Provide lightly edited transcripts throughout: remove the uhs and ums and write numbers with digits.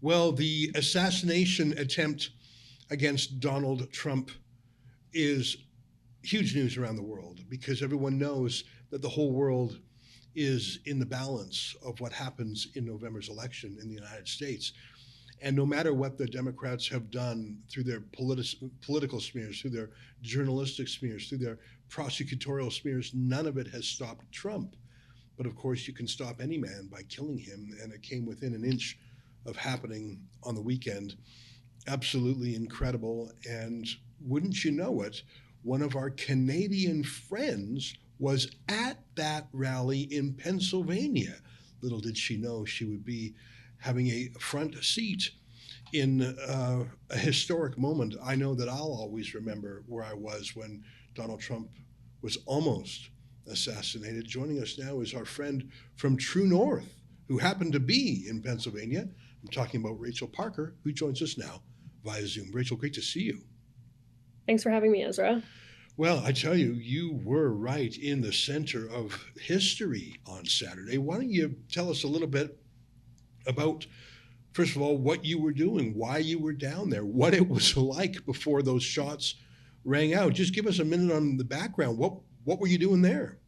Well, the assassination attempt against Donald Trump is huge news around the world because everyone knows that the whole world is in the balance of what happens in November's election in the United States. And no matter what the Democrats have done through their political smears, through their journalistic smears, through their prosecutorial smears, none of it has stopped Trump. But of course, you can stop any man by killing him, and it came within an inch of happening on the weekend. Absolutely incredible. And wouldn't you know it, one of our Canadian friends was at that rally in Pennsylvania. Little did she know she would be having a front seat in a historic moment. I know that I'll always remember where I was when Donald Trump was almost assassinated. Joining us now is our friend from True North, who happened to be in Pennsylvania. I'm talking about Rachel Parker, who joins us now via Zoom. Rachel, great to see you. Thanks for having me, Ezra. Well, I tell you, you were right in the center of history on Saturday. Why don't you tell us a little bit about, first of all, what you were doing, why you were down there, what it was like before those shots rang out. Just give us a minute on the background. What were you doing there?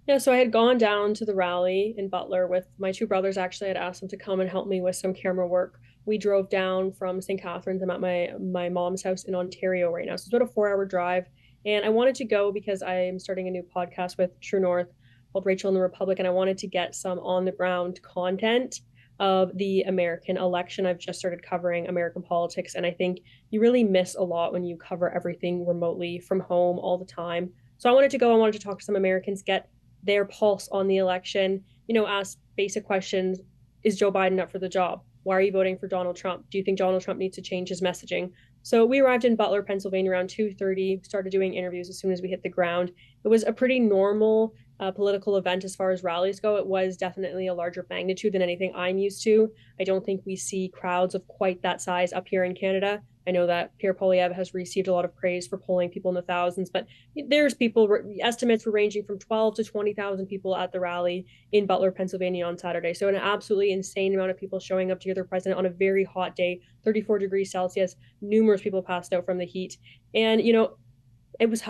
Yeah, so I had gone down to the rally in Butler with my two brothers. Actually, I'd asked them to come and help me with some camera work. We drove down from St. Catharines. I'm at my mom's house in Ontario right now. So it's about a 4-hour drive. And I wanted to go because I'm starting a new podcast with True North called Rachel and the Republic. And I wanted to get some on the ground content of the American election. I've just started covering American politics. And I think you really miss a lot when you cover everything remotely from home all the time. So I wanted to go. I wanted to talk to some Americans, get their pulse on the election, ask basic questions. Is Joe Biden up for the job? Why are you voting for Donald Trump? Do you think Donald Trump needs to change his messaging? So we arrived in Butler, Pennsylvania around 2:30, started doing interviews as soon as we hit the ground. It was a pretty normal political event as far as rallies go. It was definitely a larger magnitude than anything I'm used to. I don't think we see crowds of quite that size up here in Canada. I know that Pierre Poilievre has received a lot of praise for polling people in the thousands, but there's estimates were ranging from 12 to 20,000 people at the rally in Butler, Pennsylvania on Saturday. So an absolutely insane amount of people showing up to hear their president on a very hot day, 34 degrees Celsius. Numerous people passed out from the heat. And,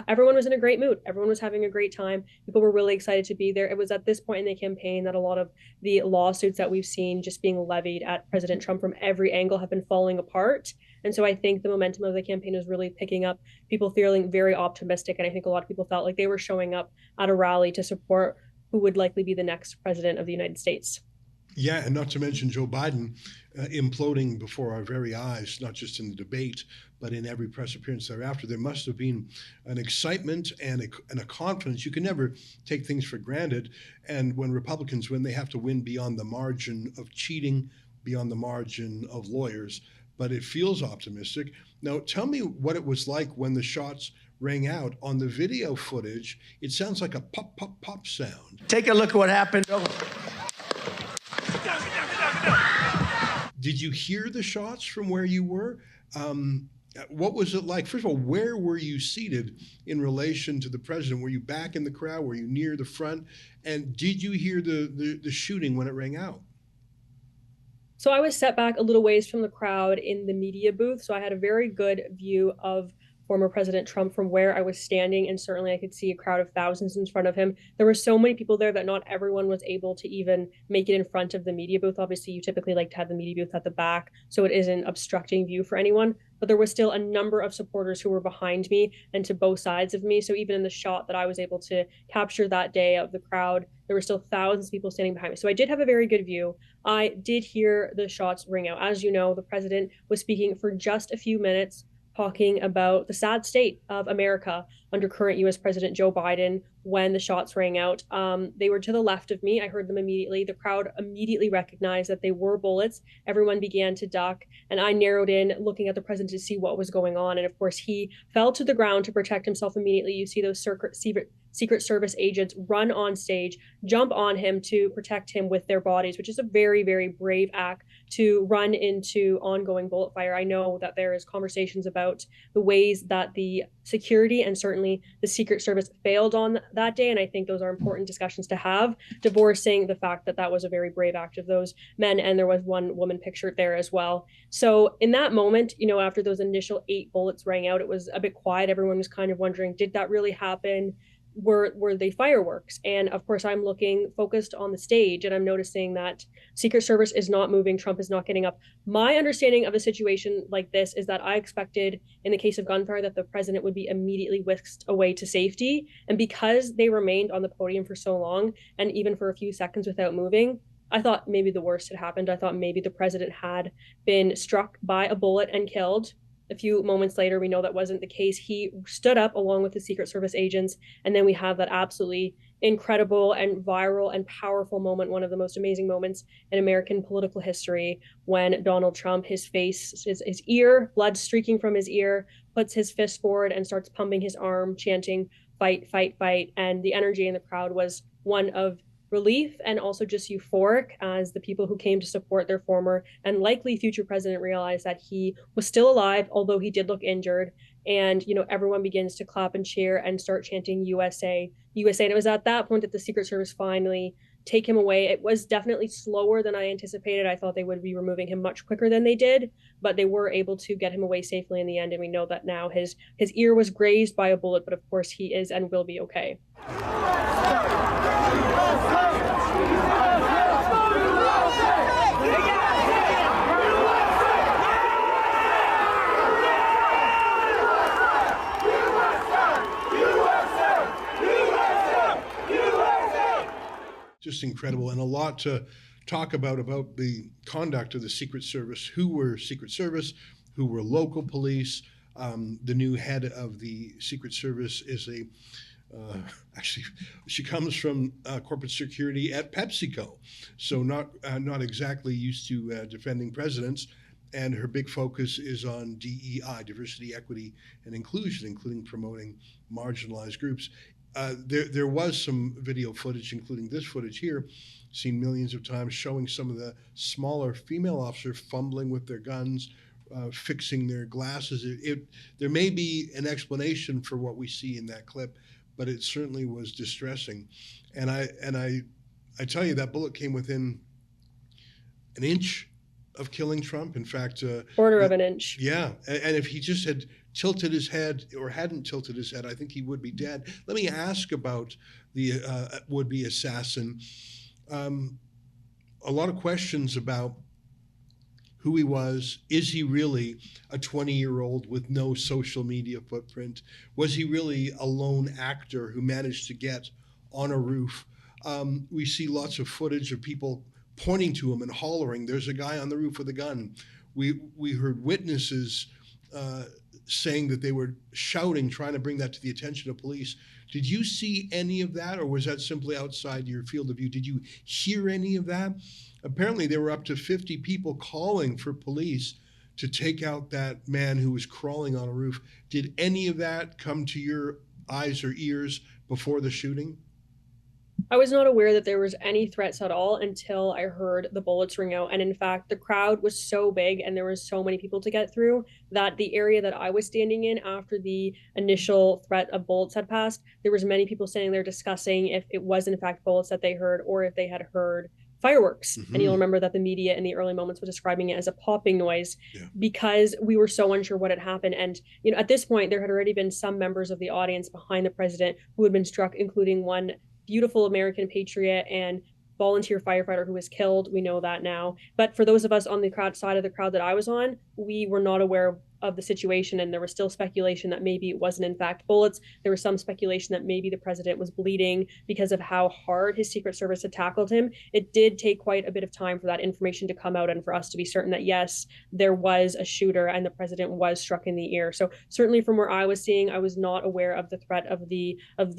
everyone was in a great mood. Everyone was having a great time. People were really excited to be there. It was at this point in the campaign that a lot of the lawsuits that we've seen just being levied at President Trump from every angle have been falling apart. And so I think the momentum of the campaign is really picking up, people feeling very optimistic. And I think a lot of people felt like they were showing up at a rally to support who would likely be the next president of the United States. Yeah, and not to mention Joe Biden imploding before our very eyes, not just in the debate, but in every press appearance thereafter. There must have been an excitement and a confidence. You can never take things for granted. And when Republicans win, they have to win beyond the margin of cheating, beyond the margin of lawyers. But it feels optimistic. Now, tell me what it was like when the shots rang out. On the video footage, it sounds like a pop, pop, pop sound. Take a look at what happened. Did you hear the shots from where you were? What was it like? First of all, where were you seated in relation to the president? Were you back in the crowd? Were you near the front? And did you hear the shooting when it rang out? So I was set back a little ways from the crowd in the media booth. So I had a very good view of former President Trump from where I was standing, and certainly I could see a crowd of thousands in front of him. There were so many people there that not everyone was able to even make it in front of the media booth. Obviously, you typically like to have the media booth at the back, so it isn't obstructing view for anyone. But there was still a number of supporters who were behind me and to both sides of me. So even in the shot that I was able to capture that day of the crowd, there were still thousands of people standing behind me. So I did have a very good view. I did hear the shots ring out. As you know, the president was speaking for just a few minutes, talking about the sad state of America under current U.S. President Joe Biden when the shots rang out. They were to the left of me. I heard them immediately. The crowd immediately recognized that they were bullets. Everyone began to duck, and I narrowed in looking at the president to see what was going on. And of course, he fell to the ground to protect himself immediately. You see those Secret Service agents run on stage, jump on him to protect him with their bodies, which is a very, very brave act to run into ongoing bullet fire. I know that there is conversations about the ways that the security and certainly certainly the Secret Service failed on that day. And I think those are important discussions to have, divorcing the fact that that was a very brave act of those men. And there was one woman pictured there as well. So in that moment, after those initial 8 bullets rang out, it was a bit quiet. Everyone was kind of wondering, did that really happen? Were they fireworks? And of course, I'm looking focused on the stage, and I'm noticing that Secret Service is not moving. Trump is not getting up. My understanding of a situation like this is that I expected, in the case of gunfire, that the president would be immediately whisked away to safety. And because they remained on the podium for so long, and even for a few seconds without moving, I thought maybe the worst had happened. I thought maybe the president had been struck by a bullet and killed. A few moments later, we know that wasn't the case. He stood up along with the Secret Service agents, and then we have that absolutely incredible and viral and powerful moment, one of the most amazing moments in American political history, when Donald Trump, his face, his ear, blood streaking from his ear, puts his fist forward and starts pumping his arm, chanting, "Fight, fight, fight." And the energy in the crowd was one of relief and also just euphoric, as the people who came to support their former and likely future president realized that he was still alive, although he did look injured. And, everyone begins to clap and cheer and start chanting USA, USA. And it was at that point that the Secret Service finally take him away. It was definitely slower than I anticipated. I thought they would be removing him much quicker than they did, but they were able to get him away safely in the end. And we know that now his ear was grazed by a bullet, but of course he is and will be okay. Just incredible, and a lot to talk about the conduct of the Secret Service, who were Secret Service, who were local police. The new head of the Secret Service is actually, she comes from corporate security at PepsiCo, so not exactly used to defending presidents. And her big focus is on DEI, diversity, equity, and inclusion, including promoting marginalized groups. There was some video footage, including this footage here, seen millions of times, showing some of the smaller female officers fumbling with their guns, fixing their glasses. There may be an explanation for what we see in that clip, but it certainly was distressing. And I tell you, that bullet came within an inch of killing Trump. In fact, quarter of an inch. Yeah, and if he just had tilted his head or hadn't tilted his head, I think he would be dead. Let me ask about the would-be assassin. A lot of questions about who he was. Is he really a 20-year-old with no social media footprint? Was he really a lone actor who managed to get on a roof? We see lots of footage of people pointing to him and hollering, "There's a guy on the roof with a gun." We heard witnesses saying that they were shouting, trying to bring that to the attention of police. Did you see any of that, or was that simply outside your field of view? Did you hear any of that? Apparently, there were up to 50 people calling for police to take out that man who was crawling on a roof. Did any of that come to your eyes or ears before the shooting? I was not aware that there was any threats at all until I heard the bullets ring out. And in fact, the crowd was so big and there were so many people to get through that the area that I was standing in after the initial threat of bullets had passed, there was many people standing there discussing if it was in fact bullets that they heard or if they had heard fireworks. Mm-hmm. And you'll remember that the media in the early moments was describing it as a popping noise because we were so unsure what had happened. And, at this point, there had already been some members of the audience behind the president who had been struck, including one beautiful American patriot and volunteer firefighter who was killed. We know that now. But for those of us on the crowd side of the crowd that I was on, we were not aware of the situation, and there was still speculation that maybe it wasn't in fact bullets. There was some speculation that maybe the president was bleeding because of how hard his Secret Service had tackled him. It did take quite a bit of time for that information to come out and for us to be certain that yes, there was a shooter and the president was struck in the ear. So certainly from where I was seeing, I was not aware of the threat of the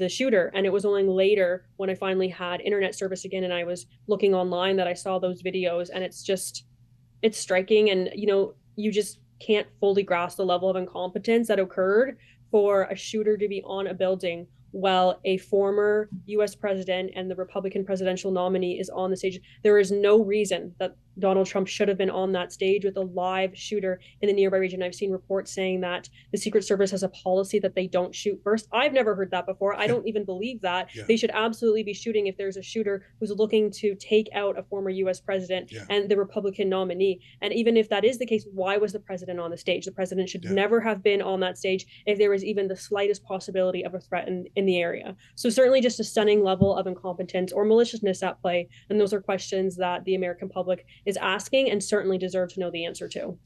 shooter. And it was only later when I finally had internet service again and I was looking online that I saw those videos, and it's striking. And you just can't fully grasp the level of incompetence that occurred for a shooter to be on a building while a former US president and the Republican presidential nominee is on the stage. There is no reason that Donald Trump should have been on that stage with a live shooter in the nearby region. I've seen reports saying that the Secret Service has a policy that they don't shoot first. I've never heard that before. I don't even believe that. Yeah. They should absolutely be shooting if there's a shooter who's looking to take out a former US president Yeah. and the Republican nominee. And even if that is the case, why was the president on the stage? The president should Yeah. never have been on that stage if there was even the slightest possibility of a threat in the area. So certainly just a stunning level of incompetence or maliciousness at play. And those are questions that the American public is asking and certainly deserve to know the answer to.